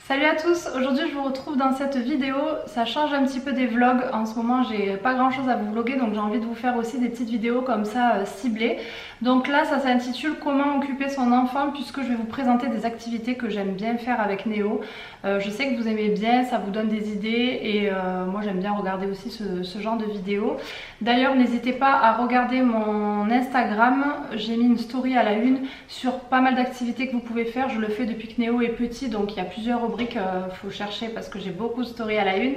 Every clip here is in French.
Salut à tous, aujourd'hui je vous retrouve dans cette vidéo. Ça change un petit peu des vlogs, en ce moment j'ai pas grand chose à vous vlogger, donc j'ai envie de vous faire aussi des petites vidéos comme ça ciblées. Donc là ça s'intitule comment occuper son enfant, puisque je vais vous présenter des activités que j'aime bien faire avec Néo. Je sais que vous aimez bien, ça vous donne des idées et moi j'aime bien regarder aussi ce genre de vidéos. D'ailleurs n'hésitez pas à regarder mon Instagram, j'ai mis une story à la une sur pas mal d'activités que vous pouvez faire. Je le fais depuis que Néo est petit, donc il y a plusieurs rubriques, faut chercher parce que j'ai beaucoup de stories à la une,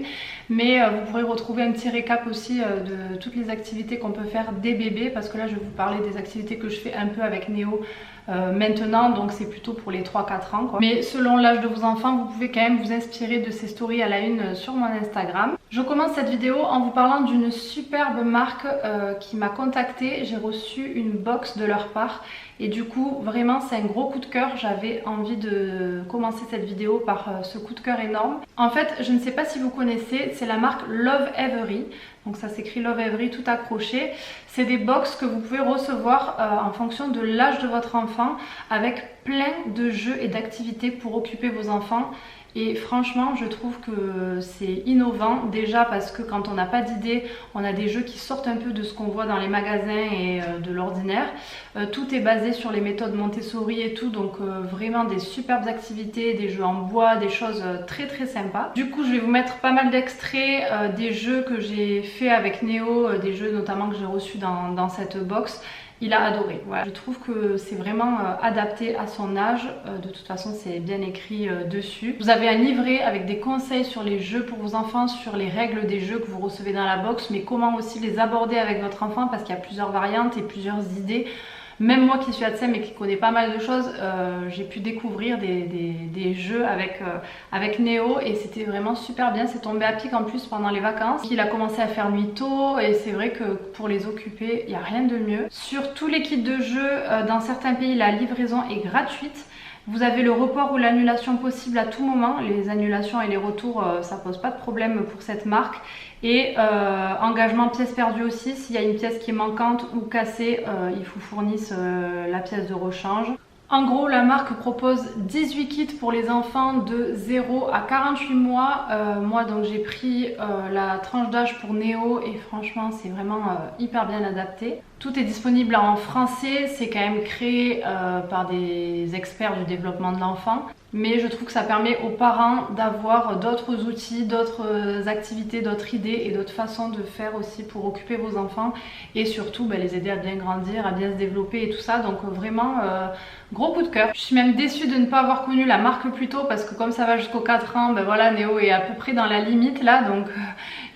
mais vous pourrez retrouver un petit récap aussi de toutes les activités qu'on peut faire dès bébé, parce que là je vais vous parler des activités que je fais un peu avec Néo maintenant, donc c'est plutôt pour les 3-4 ans quoi. Mais selon l'âge de vos enfants, vous pouvez quand même vous inspirer de ces stories à la une sur mon Instagram. Je commence cette vidéo en vous parlant d'une superbe marque qui m'a contactée. J'ai reçu une box de leur part et du coup vraiment c'est un gros coup de cœur. J'avais envie de commencer cette vidéo par ce coup de cœur énorme. En fait, je ne sais pas si vous connaissez, c'est la marque Love Every. Donc ça s'écrit Love Every tout accroché. C'est des box que vous pouvez recevoir en fonction de l'âge de votre enfant, avec plein de jeux et d'activités pour occuper vos enfants. Et franchement je trouve que c'est innovant, déjà parce que quand on n'a pas d'idée, on a des jeux qui sortent un peu de ce qu'on voit dans les magasins et de l'ordinaire. Tout est basé sur les méthodes Montessori et tout, donc vraiment des superbes activités, des jeux en bois, des choses très très sympas. Du coup je vais vous mettre pas mal d'extraits des jeux que j'ai fait avec Néo, des jeux notamment que j'ai reçus dans cette box. Il a adoré. Voilà. Je trouve que c'est vraiment adapté à son âge. De toute façon, c'est bien écrit dessus. Vous avez un livret avec des conseils sur les jeux pour vos enfants, sur les règles des jeux que vous recevez dans la box, mais comment aussi les aborder avec votre enfant, parce qu'il y a plusieurs variantes et plusieurs idées. Même moi qui suis ATSEM et qui connais pas mal de choses, j'ai pu découvrir des jeux avec Néo et c'était vraiment super bien. C'est tombé à pic en plus pendant les vacances. Il a commencé à faire nuit tôt et c'est vrai que pour les occuper, il n'y a rien de mieux. Sur tous les kits de jeux, dans certains pays, la livraison est gratuite. Vous avez le report ou l'annulation possible à tout moment. Les annulations et les retours, ça pose pas de problème pour cette marque. Et engagement pièce perdue aussi, s'il y a une pièce qui est manquante ou cassée, il vous fournissent la pièce de rechange. En gros, la marque propose 18 kits pour les enfants de 0 à 48 mois. Moi donc j'ai pris la tranche d'âge pour Néo et franchement c'est vraiment hyper bien adapté. Tout est disponible en français, c'est quand même créé par des experts du développement de l'enfant. Mais je trouve que ça permet aux parents d'avoir d'autres outils, d'autres activités, d'autres idées et d'autres façons de faire aussi pour occuper vos enfants et surtout les aider à bien grandir, à bien se développer et tout ça. Donc vraiment gros coup de cœur. Je suis même déçue de ne pas avoir connu la marque plus tôt, parce que comme ça va jusqu'aux 4 ans, voilà, Néo est à peu près dans la limite là, donc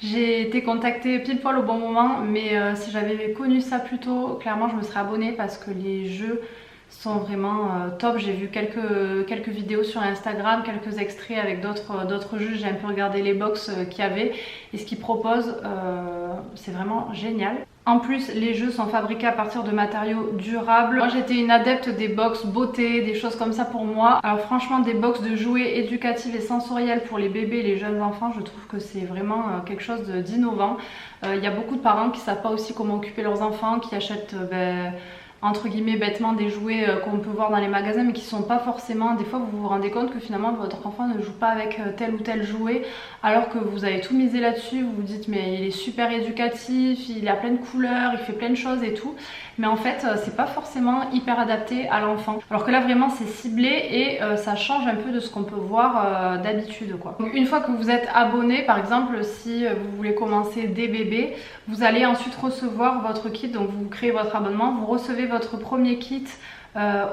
j'ai été contactée pile poil au bon moment. Mais si j'avais connu ça plus tôt, clairement je me serais abonnée parce que les jeux sont vraiment top. J'ai vu quelques vidéos sur Instagram, quelques extraits avec d'autres jeux. J'ai un peu regardé les box qu'il y avait et ce qu'ils proposent, c'est vraiment génial. En plus, les jeux sont fabriqués à partir de matériaux durables. Moi, j'étais une adepte des box beauté, des choses comme ça pour moi. Alors franchement, des box de jouets éducatifs et sensoriels pour les bébés et les jeunes enfants, je trouve que c'est vraiment quelque chose d'innovant. Il y a beaucoup de parents qui savent pas aussi comment occuper leurs enfants, qui achètent entre guillemets bêtement des jouets qu'on peut voir dans les magasins mais qui sont pas forcément, des fois vous vous rendez compte que finalement votre enfant ne joue pas avec tel ou tel jouet alors que vous avez tout misé là-dessus. Vous vous dites mais il est super éducatif, il a plein de couleurs, il fait plein de choses et tout, mais en fait c'est pas forcément hyper adapté à l'enfant, alors que là vraiment c'est ciblé et ça change un peu de ce qu'on peut voir d'habitude quoi. Donc une fois que vous êtes abonné, par exemple si vous voulez commencer dès bébé, vous allez ensuite recevoir votre kit. Donc vous créez votre abonnement, vous recevez votre premier kit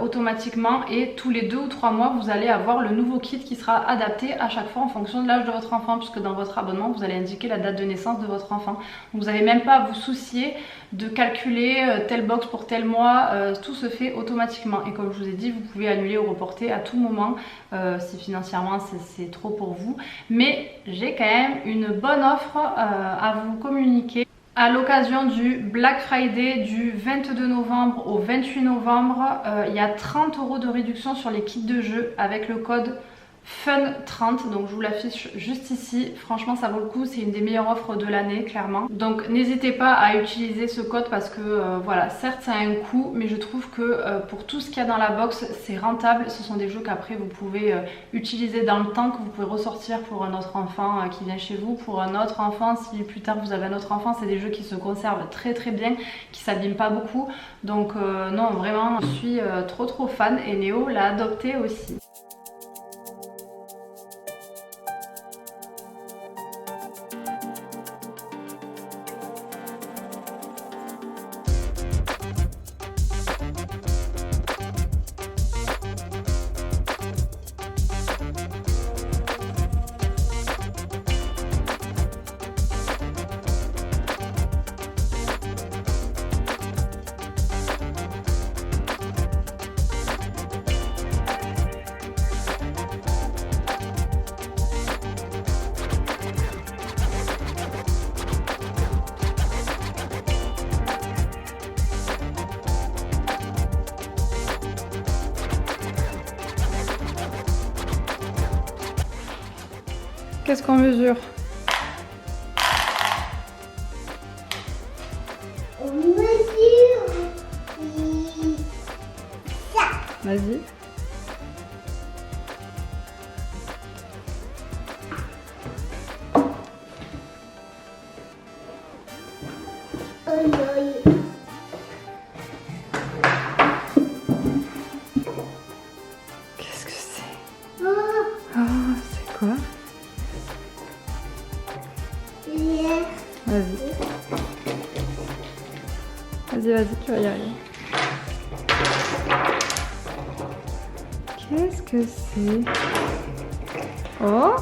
automatiquement et tous les 2 ou 3 mois vous allez avoir le nouveau kit qui sera adapté à chaque fois en fonction de l'âge de votre enfant, puisque dans votre abonnement vous allez indiquer la date de naissance de votre enfant. Donc vous n'avez même pas à vous soucier de calculer telle box pour tel mois, tout se fait automatiquement et comme je vous ai dit, vous pouvez annuler ou reporter à tout moment si financièrement c'est trop pour vous. Mais j'ai quand même une bonne offre à vous communiquer. À l'occasion du Black Friday du 22 novembre au 28 novembre, il y a 30 € de réduction sur les kits de jeu avec le code Fun 30, donc je vous l'affiche juste ici. Franchement ça vaut le coup, c'est une des meilleures offres de l'année clairement. Donc n'hésitez pas à utiliser ce code parce que voilà, certes ça a un coût, mais je trouve que pour tout ce qu'il y a dans la box c'est rentable. Ce sont des jeux qu'après vous pouvez utiliser dans le temps, que vous pouvez ressortir pour un autre enfant qui vient chez vous, pour un autre enfant si plus tard vous avez un autre enfant. C'est des jeux qui se conservent très bien, qui s'abîment pas beaucoup. Donc non vraiment je suis trop fan et Néo l'a adopté aussi. Qu'est-ce qu'on mesure? On mesure ça. Vas-y. Qu'est-ce que c'est? Oh, c'est quoi? Vas-y. Vas-y, tu vas y arriver. Qu'est-ce que c'est? Oh!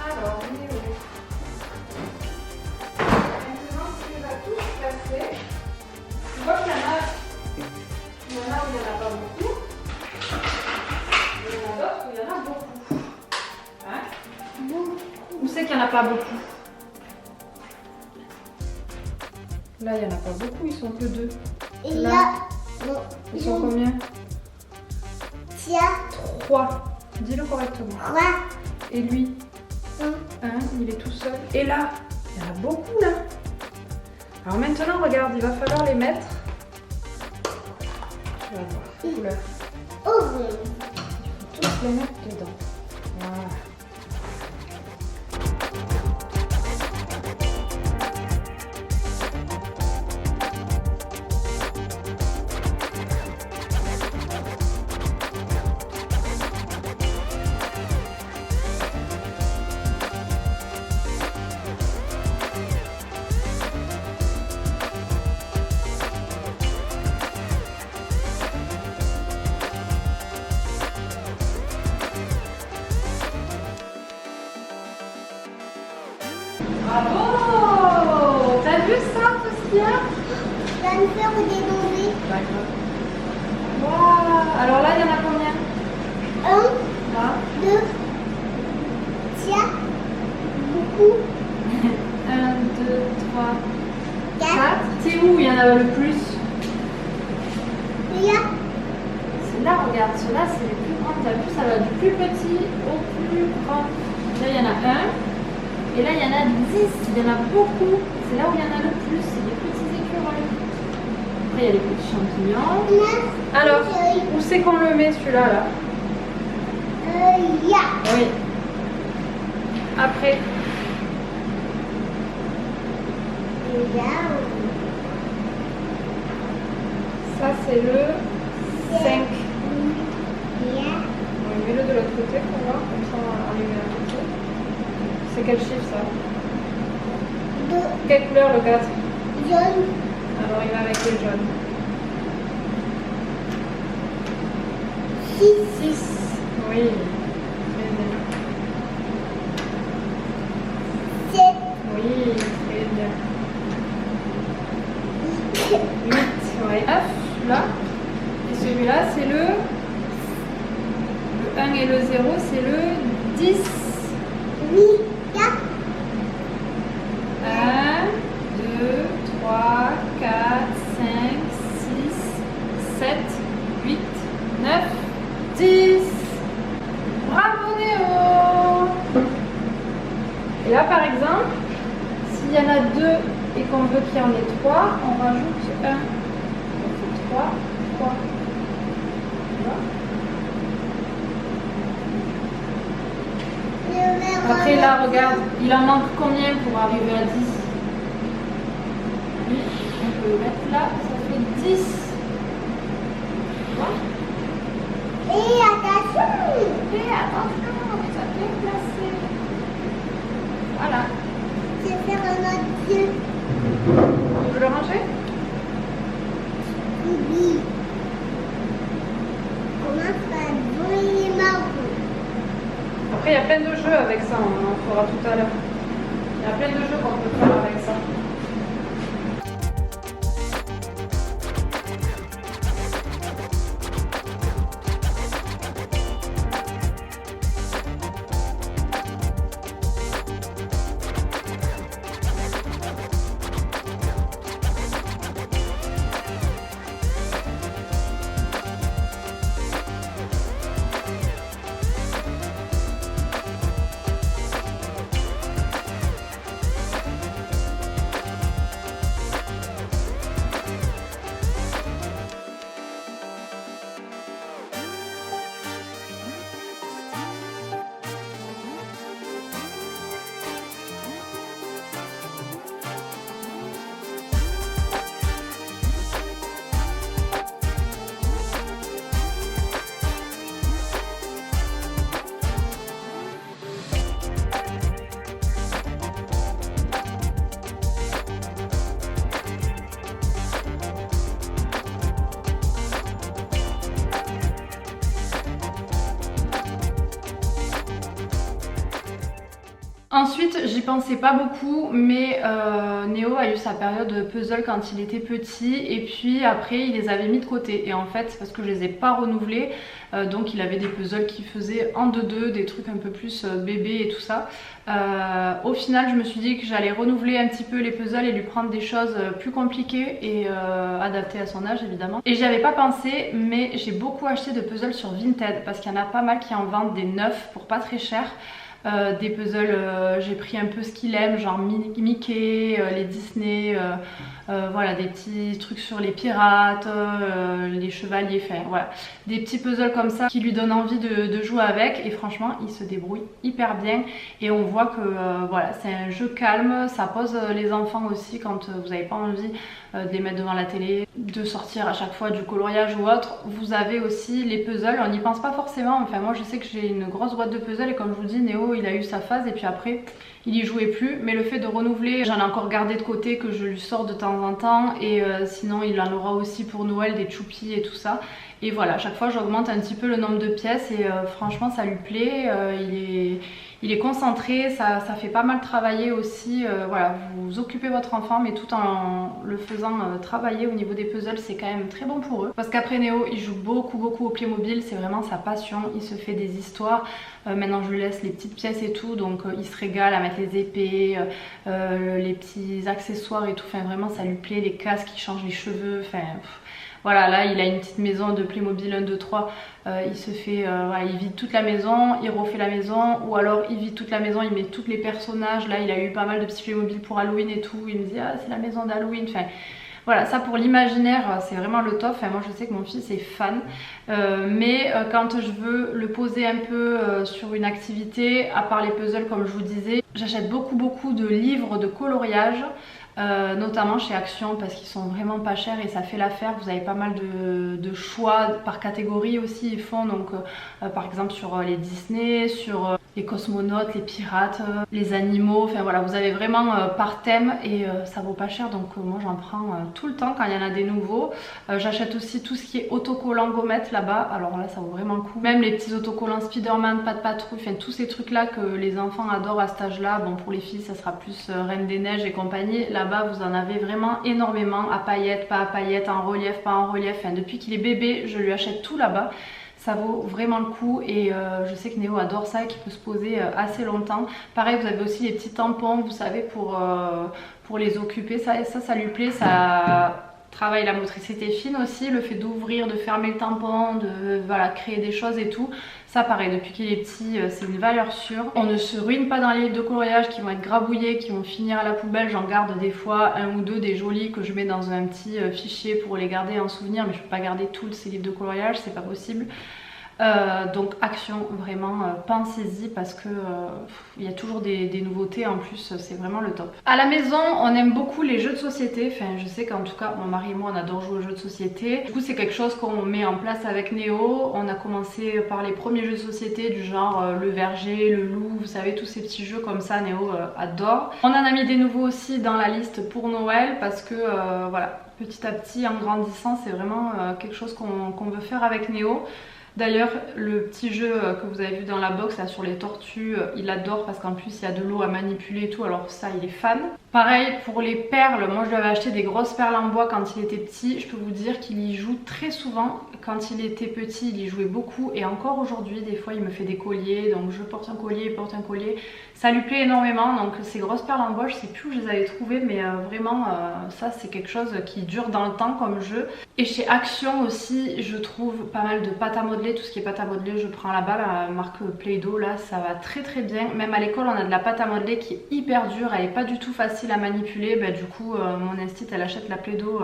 Alors, on est où? Maintenant, tu vas tous casser. Tu vois qu'il y en a où il n'y en a pas beaucoup. Et il y en a d'autres où il y en a beaucoup. Hein? Où c'est qu'il n'y en a pas beaucoup? Là, il n'y en a pas beaucoup, ils sont que 2. Et là, ils sont combien? Tiens. 3. Dis-le correctement. 3. Et lui? 1, il est tout seul. Et là, il y en a beaucoup là. Alors maintenant, regarde, il va falloir les mettre. Tu vas voir, couleur. Orange. Il faut tous les mettre dedans. Voilà. Bravo! T'as vu ça, Sophia? Ça me fait redédommer. D'accord. Wow. Alors là, il y en a combien? 1, 2, tiens, beaucoup. 1, 2, 3, 4. 4. C'est où il y en a le plus? Là. C'est là, regarde, ceux-là c'est les plus grands. T'as vu, ça va du plus petit au plus grand. Là, il y en a 1. Et là, il y en a 10, il y en a beaucoup. C'est là où il y en a le plus, c'est les petits écureuils. Après, il y a les petits champignons. Alors, où c'est qu'on le met celui-là là? Là. Oui. Après. Et là. Ça, c'est le 5. Là. On met-le de l'autre côté pour voir, comme ça on va arriver à côté. C'est quel chiffre ça? 2. Quelle couleur le 4? jaune. Alors il va avec le jaune. 6. Oui, très bien. 7. Oui, très bien. 8, ouais. 9, là. Et celui-là, c'est le 1 et le 0, c'est le 10. 8. 4. 1, 2, 3, 4, 5, 6, 7, 8, 9, 10. Bravo Néo! Et là par exemple, s'il y en a 2 et qu'on veut qu'il y en ait 3, on rajoute 1. Donc c'est 3, 3. Après là, regarde, il en manque combien pour arriver à 10? Lui, on peut le mettre là, ça fait 10. Tu vois? Et attention. Et attention, ça fait placé. Voilà. Je vais faire un autre jeu. Tu veux le ranger? Oui. Comment ça brûler ma roue? Après, il y a plein de jeux avec ça, on en fera tout à l'heure. Il y a plein de jeux qu'on peut faire avec ça. Ensuite, j'y pensais pas beaucoup, mais Néo a eu sa période puzzle quand il était petit et puis après il les avait mis de côté. Et en fait, c'est parce que je les ai pas renouvelés, donc il avait des puzzles qui faisaient en 2-2, des trucs un peu plus bébé et tout ça. Au final, je me suis dit que j'allais renouveler un petit peu les puzzles et lui prendre des choses plus compliquées et adaptées à son âge évidemment. Et j'y avais pas pensé, mais j'ai beaucoup acheté de puzzles sur Vinted parce qu'il y en a pas mal qui en vendent des neufs pour pas très cher. Des puzzles, j'ai pris un peu ce qu'il aime, genre Mickey, les Disney, voilà, des petits trucs sur les pirates, les chevaliers, enfin voilà, des petits puzzles comme ça qui lui donnent envie de jouer avec. Et franchement, il se débrouille hyper bien et on voit que voilà, c'est un jeu calme, ça pose les enfants aussi quand vous n'avez pas envie de les mettre devant la télé, de sortir à chaque fois du coloriage ou autre. Vous avez aussi les puzzles, on n'y pense pas forcément, enfin moi je sais que j'ai une grosse boîte de puzzles et comme je vous dis, Néo il a eu sa phase et puis après il y jouait plus, mais le fait de renouveler, j'en ai encore gardé de côté que je lui sors de temps en temps et sinon il en aura aussi pour Noël des choupies et tout ça. Et voilà, à chaque fois j'augmente un petit peu le nombre de pièces et franchement ça lui plaît, il est concentré, ça fait pas mal travailler aussi, voilà, vous occupez votre enfant mais tout en le faisant travailler au niveau des puzzles, c'est quand même très bon pour eux. Parce qu'après Néo, il joue beaucoup au Playmobil, c'est vraiment sa passion, il se fait des histoires, maintenant je lui laisse les petites pièces et tout, donc il se régale à mettre les épées, les petits accessoires et tout, enfin vraiment ça lui plaît, les casques, il change les cheveux, enfin... Voilà, là il a une petite maison de Playmobil 1, 2, 3, il se fait, voilà, il vide toute la maison, il refait la maison, ou alors il vide toute la maison, il met tous les personnages, là il a eu pas mal de petits Playmobil pour Halloween et tout, il me dit ah c'est la maison d'Halloween, enfin... Voilà, ça pour l'imaginaire, c'est vraiment le top. Enfin, moi je sais que mon fils est fan, mais quand je veux le poser un peu sur une activité, à part les puzzles comme je vous disais, j'achète beaucoup de livres de coloriage, notamment chez Action parce qu'ils sont vraiment pas chers et ça fait l'affaire. Vous avez pas mal de choix par catégorie aussi, ils font donc par exemple sur les Disney, sur les cosmonautes, les pirates, les animaux, enfin voilà, vous avez vraiment par thème et ça vaut pas cher, donc moi j'en prends tout le temps quand il y en a des nouveaux. J'achète aussi tout ce qui est autocollant gommette là-bas, alors là ça vaut vraiment le coup. Même les petits autocollants Spider-Man, Pas de Patrouille, enfin tous ces trucs là que les enfants adorent à cet âge-là. Bon, pour les filles ça sera plus Reine des Neiges et compagnie. Là-bas vous en avez vraiment énormément, à paillettes, pas à paillettes, en relief, pas en relief. Enfin, depuis qu'il est bébé, je lui achète tout là-bas. Ça vaut vraiment le coup et je sais que Néo adore ça et qu'il peut se poser assez longtemps. Pareil, vous avez aussi les petits tampons, vous savez, pour les occuper. Ça lui plaît, ça travaille la motricité fine aussi, le fait d'ouvrir, de fermer le tampon, de voilà, créer des choses et tout. Ça pareil, depuis qu'il est petit, c'est une valeur sûre. On ne se ruine pas dans les livres de coloriage qui vont être grabouillés, qui vont finir à la poubelle. J'en garde des fois un ou deux des jolis que je mets dans un petit fichier pour les garder en souvenir, mais je peux pas garder tous ces livres de coloriage, c'est pas possible. Donc Action, vraiment pensez-y parce que il y a toujours des nouveautés en plus, c'est vraiment le top. À la maison on aime beaucoup les jeux de société, enfin je sais qu'en tout cas mon mari et moi on adore jouer aux jeux de société. Du coup c'est quelque chose qu'on met en place avec Néo. On a commencé par les premiers jeux de société du genre le verger, le loup, vous savez tous ces petits jeux comme ça, Néo adore. On en a mis des nouveaux aussi dans la liste pour Noël parce que voilà, petit à petit en grandissant c'est vraiment quelque chose qu'on veut faire avec Néo. D'ailleurs le petit jeu que vous avez vu dans la box là sur les tortues, il adore parce qu'en plus il y a de l'eau à manipuler et tout, alors ça il est fan. Pareil pour les perles, moi je lui avais acheté des grosses perles en bois quand il était petit. Je peux vous dire qu'il y joue très souvent. Quand il était petit il y jouait beaucoup et encore aujourd'hui des fois il me fait des colliers, donc je porte un collier, il porte un collier. Ça lui plaît énormément, donc ces grosses perles en bois je sais plus où je les avais trouvées, mais vraiment ça c'est quelque chose qui dure dans le temps comme jeu. Et chez Action aussi je trouve pas mal de pâte à modeler, tout ce qui est pâte à modeler je prends là-bas, la marque Play-Doh là ça va très très bien. Même à l'école on a de la pâte à modeler qui est hyper dure, elle est pas du tout facile à manipuler. Bah, du coup mon instit elle achète la Play-Doh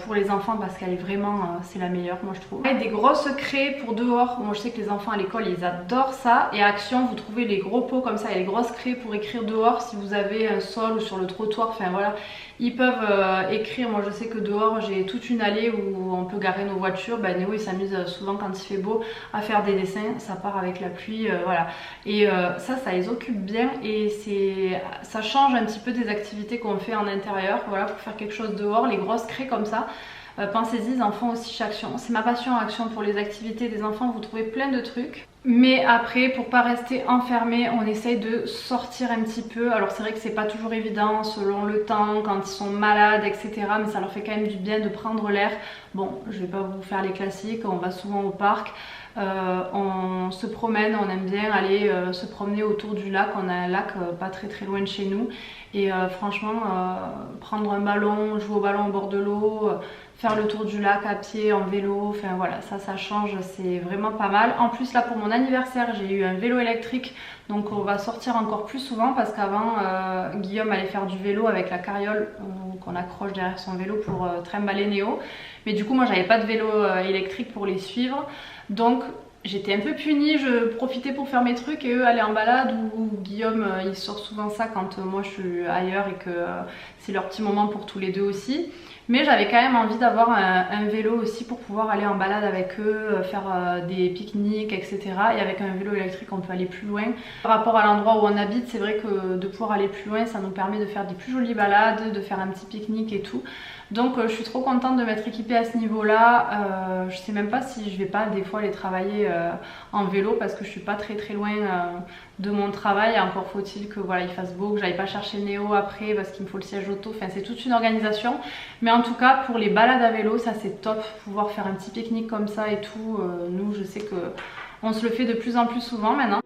pour les enfants parce qu'elle est vraiment, c'est la meilleure moi je trouve. Et des grosses craies pour dehors, moi je sais que les enfants à l'école ils adorent ça. Et à Action vous trouvez les gros pots comme ça et les grosses craies pour écrire dehors si vous avez un sol ou sur le trottoir, enfin voilà. Ils peuvent écrire, moi je sais que dehors j'ai toute une allée où on peut garer nos voitures. Bah, Néo il s'amuse souvent quand il fait beau à faire des dessins, ça part avec la pluie, voilà. Et ça les occupe bien et ça change un petit peu des activités qu'on fait en intérieur, voilà, pour faire quelque chose dehors, les grosses craies comme ça. Pensez-y, les enfants aussi chez Action. C'est ma passion Action pour les activités des enfants, vous trouvez plein de trucs. Mais après, pour pas rester enfermé, on essaye de sortir un petit peu. Alors c'est vrai que c'est pas toujours évident selon le temps, quand ils sont malades, etc. Mais ça leur fait quand même du bien de prendre l'air. Bon, je vais pas vous faire les classiques, on va souvent au parc. On se promène, on aime bien aller se promener autour du lac. On a un lac pas très très loin de chez nous. Et franchement, prendre un ballon, jouer au ballon au bord de l'eau, faire le tour du lac à pied, en vélo, enfin voilà, ça change, c'est vraiment pas mal. En plus là pour mon anniversaire j'ai eu un vélo électrique, donc on va sortir encore plus souvent parce qu'avant Guillaume allait faire du vélo avec la carriole qu'on accroche derrière son vélo pour trimballer Néo. Mais du coup moi j'avais pas de vélo électrique pour les suivre, donc j'étais un peu punie, je profitais pour faire mes trucs et eux allaient en balade ou Guillaume il sort souvent ça quand moi je suis ailleurs et que c'est leur petit moment pour tous les deux aussi. Mais j'avais quand même envie d'avoir un vélo aussi pour pouvoir aller en balade avec eux, faire des pique-niques, etc. Et avec un vélo électrique on peut aller plus loin. Par rapport à l'endroit où on habite, c'est vrai que de pouvoir aller plus loin ça nous permet de faire des plus jolies balades, de faire un petit pique-nique et tout. Donc je suis trop contente de m'être équipée à ce niveau là. Je sais même pas si je vais pas des fois aller travailler en vélo parce que je suis pas très loin de mon travail. Encore faut-il que voilà il fasse beau, que j'aille pas chercher Néo après parce qu'il me faut le siège auto, enfin c'est toute une organisation. Mais en tout cas pour les balades à vélo ça c'est top, pouvoir faire un petit pique-nique comme ça et tout. Nous je sais que on se le fait de plus en plus souvent maintenant.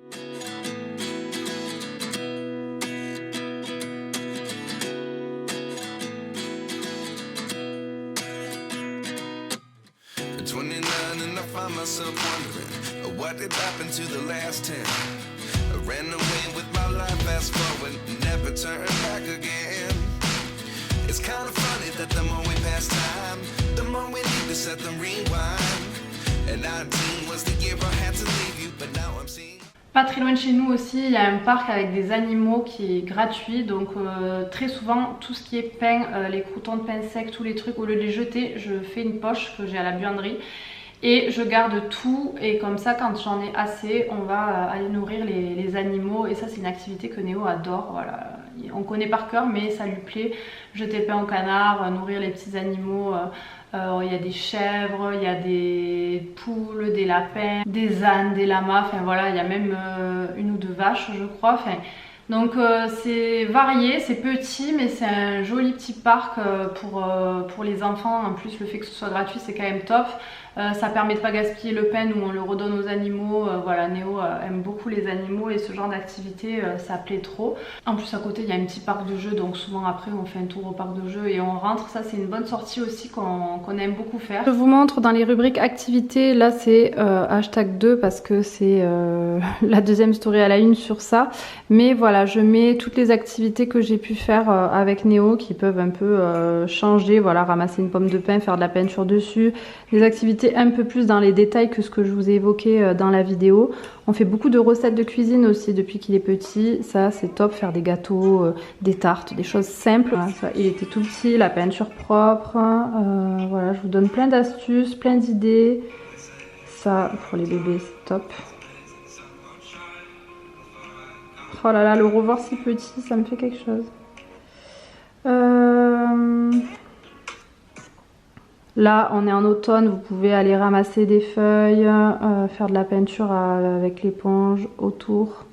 Myself wondering what did happen to the last 10. I ran away with my life, fast forward, never turn back again. It's kind of funny that the more we pass time, the more we need to set them rewind. And 19 was the year I had to leave you, but now I'm seeing. Pas très loin de chez nous aussi, il y a un parc avec des animaux qui est gratuit, donc très souvent tout ce qui est pain, les croûtons de pain sec, tous les trucs, au lieu de les jeter, je fais une poche que j'ai à la buanderie. et je garde tout, et comme ça quand j'en ai assez on va aller nourrir les animaux, et ça c'est une activité que Néo adore. Voilà, on connaît par cœur mais ça lui plaît, jeter le pain au canard, nourrir les petits animaux. Il y a des chèvres, il y a des poules, des lapins, des ânes, des lamas, enfin voilà, il y a même une ou deux vaches je crois. Enfin, donc c'est varié, c'est petit mais c'est un joli petit parc pour les enfants. En plus le fait que ce soit gratuit c'est quand même top. Ça permet de pas gaspiller le pain où on le redonne aux animaux. Voilà, Néo aime beaucoup les animaux et ce genre d'activité ça plaît trop. En plus à côté il y a un petit parc de jeux, donc souvent après on fait un tour au parc de jeux et on rentre. Ça c'est une bonne sortie aussi qu'on aime beaucoup faire. Je vous montre dans les rubriques activités, là c'est hashtag 2 parce que c'est la deuxième story à la une sur ça. Mais voilà, je mets toutes les activités que j'ai pu faire avec Néo qui peuvent un peu changer. Voilà, ramasser une pomme de pin, faire de la peinture dessus, des activités un peu plus dans les détails que ce que je vous ai évoqué dans la vidéo. On fait beaucoup de recettes de cuisine aussi depuis qu'il est petit, ça c'est top, faire des gâteaux, des tartes, des choses simples. Voilà, ça, il était tout petit, la peinture propre, voilà, je vous donne plein d'astuces, plein d'idées. Ça pour les bébés c'est top. Oh là là, le revoir si petit, ça me fait quelque chose. Là, on est en automne, vous pouvez aller ramasser des feuilles, faire de la peinture avec l'éponge autour.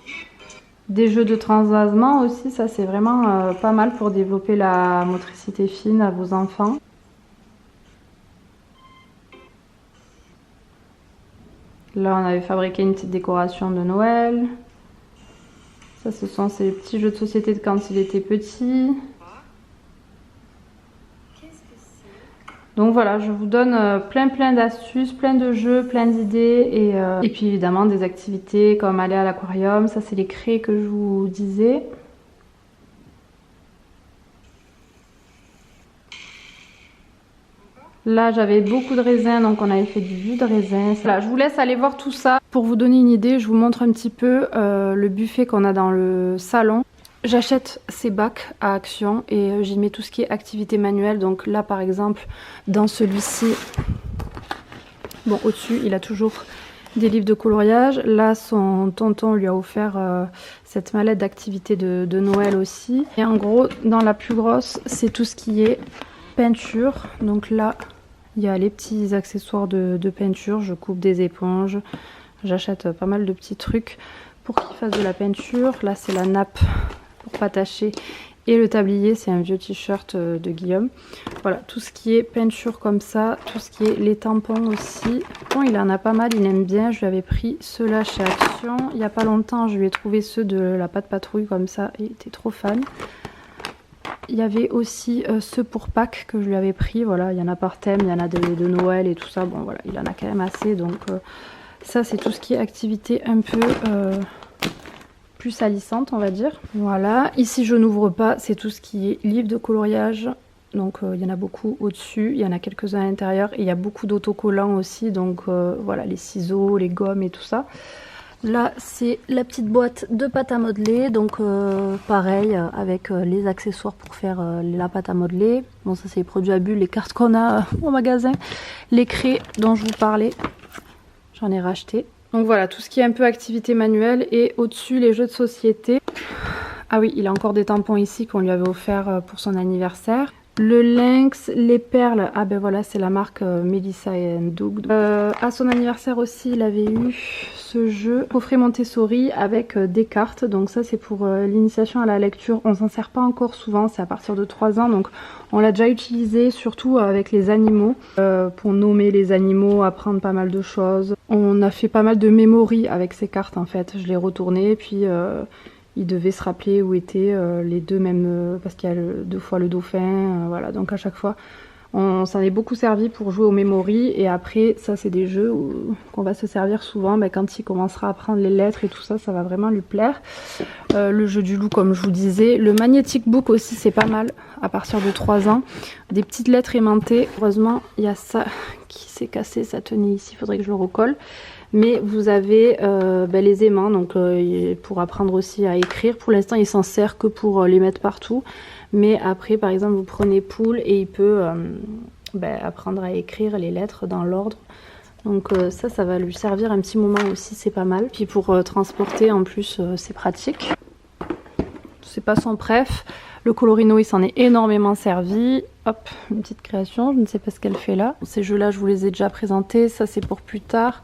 Des jeux de transvasement aussi, ça c'est vraiment pas mal pour développer la motricité fine à vos enfants. Là, on avait fabriqué une petite décoration de Noël. Ça, ce sont ces petits jeux de société de quand il était petit. Donc voilà, je vous donne plein d'astuces, plein de jeux, plein d'idées et puis évidemment des activités comme aller à l'aquarium. Ça c'est les craies que je vous disais. Là j'avais beaucoup de raisins, donc on avait fait du jus de raisin. Voilà, je vous laisse aller voir tout ça. Pour vous donner une idée, je vous montre un petit peu le buffet qu'on a dans le salon. J'achète ces bacs à Action et j'y mets tout ce qui est activité manuelle. Donc là par exemple dans celui-ci, bon au-dessus il a toujours des livres de coloriage. Là son tonton lui a offert cette mallette d'activité de Noël aussi. Et en gros dans la plus grosse c'est tout ce qui est peinture. Donc là il y a les petits accessoires de peinture, je coupe des éponges, j'achète pas mal de petits trucs pour qu'il fasse de la peinture. Là c'est la nappe pour pas tâcher et le tablier c'est un vieux t-shirt de Guillaume. Voilà, tout ce qui est peinture comme ça, tout ce qui est les tampons aussi. Bon, il en a pas mal, il aime bien. Je lui avais pris ceux-là chez Action il y a pas longtemps, je lui ai trouvé ceux de la Pâte Patrouille comme ça, il était trop fan. Il y avait aussi ceux pour Pâques que je lui avais pris, voilà, il y en a par thème, il y en a de Noël et tout ça. Bon voilà, il en a quand même assez, donc ça c'est tout ce qui est activité un peu plus salissante on va dire. Voilà, ici je n'ouvre pas, c'est tout ce qui est livre de coloriage. Donc il y en a beaucoup au-dessus, il y en a quelques-uns à l'intérieur et il y a beaucoup d'autocollants aussi. Donc voilà, les ciseaux, les gommes et tout ça. Là c'est la petite boîte de pâte à modeler, donc pareil avec les accessoires pour faire la pâte à modeler. Bon ça c'est les produits à bulles, les cartes qu'on a au magasin. Les craies dont je vous parlais, j'en ai racheté. Donc voilà, tout ce qui est un peu activité manuelle et au-dessus les jeux de société. Ah oui, il a encore des tampons ici qu'on lui avait offert pour son anniversaire. Le lynx, les perles, ah ben voilà c'est la marque Melissa & Doug. À son anniversaire aussi il avait eu ce jeu coffret Montessori avec des cartes. Donc ça c'est pour l'initiation à la lecture. On s'en sert pas encore souvent, c'est à partir de 3 ans. Donc on l'a déjà utilisé surtout avec les animaux, pour nommer les animaux, apprendre pas mal de choses. On a fait pas mal de memory avec ces cartes en fait. Je les retournais puis... il devait se rappeler où étaient les deux mêmes, parce qu'il y a 2 fois le dauphin, voilà, donc à chaque fois on s'en est beaucoup servi pour jouer au memory. Et après ça c'est des jeux qu'on va se servir souvent quand il commencera à apprendre les lettres et tout ça, ça va vraiment lui plaire. Le jeu du loup comme je vous disais, le magnetic book aussi c'est pas mal à partir de 3 ans, des petites lettres aimantées. Heureusement il y a ça qui s'est cassé, ça tenait ici, il faudrait que je le recolle. Mais vous avez les aimants donc pour apprendre aussi à écrire. Pour l'instant il s'en sert que pour les mettre partout, mais après par exemple vous prenez Poule et il peut apprendre à écrire les lettres dans l'ordre. Donc ça va lui servir un petit moment aussi, c'est pas mal. Puis pour transporter en plus c'est pratique. C'est pas son préf. Le Colorino il s'en est énormément servi. Hop, une petite création, je ne sais pas ce qu'elle fait là. Ces jeux là je vous les ai déjà présentés, ça c'est pour plus tard.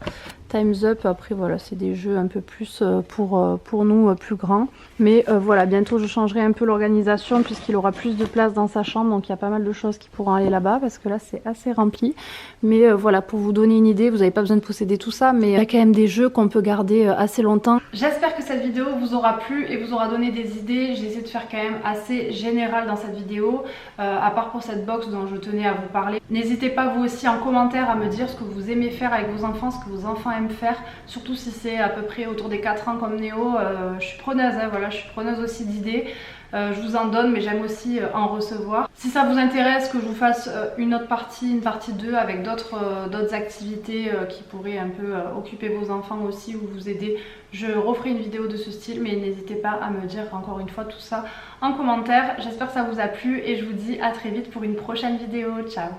Time's Up, après voilà c'est des jeux un peu plus pour nous plus grands. Mais voilà, bientôt je changerai un peu l'organisation puisqu'il aura plus de place dans sa chambre. Donc il y a pas mal de choses qui pourront aller là-bas parce que là c'est assez rempli. Mais voilà, pour vous donner une idée, vous n'avez pas besoin de posséder tout ça. Mais il y a quand même des jeux qu'on peut garder assez longtemps. J'espère que cette vidéo vous aura plu et vous aura donné des idées. J'ai essayé de faire quand même assez général dans cette vidéo. À part pour cette box dont je tenais à vous parler. N'hésitez pas vous aussi en commentaire à me dire ce que vous aimez faire avec vos enfants, ce que vos enfants aiment faire, surtout si c'est à peu près autour des 4 ans comme Néo. Je suis preneuse, hein, voilà, je suis preneuse aussi d'idées. Je vous en donne mais j'aime aussi en recevoir. Si ça vous intéresse que je vous fasse une autre partie, une partie 2 avec d'autres activités qui pourraient un peu occuper vos enfants aussi ou vous aider, je referai une vidéo de ce style, mais n'hésitez pas à me dire encore une fois tout ça en commentaire. J'espère que ça vous a plu et je vous dis à très vite pour une prochaine vidéo. Ciao!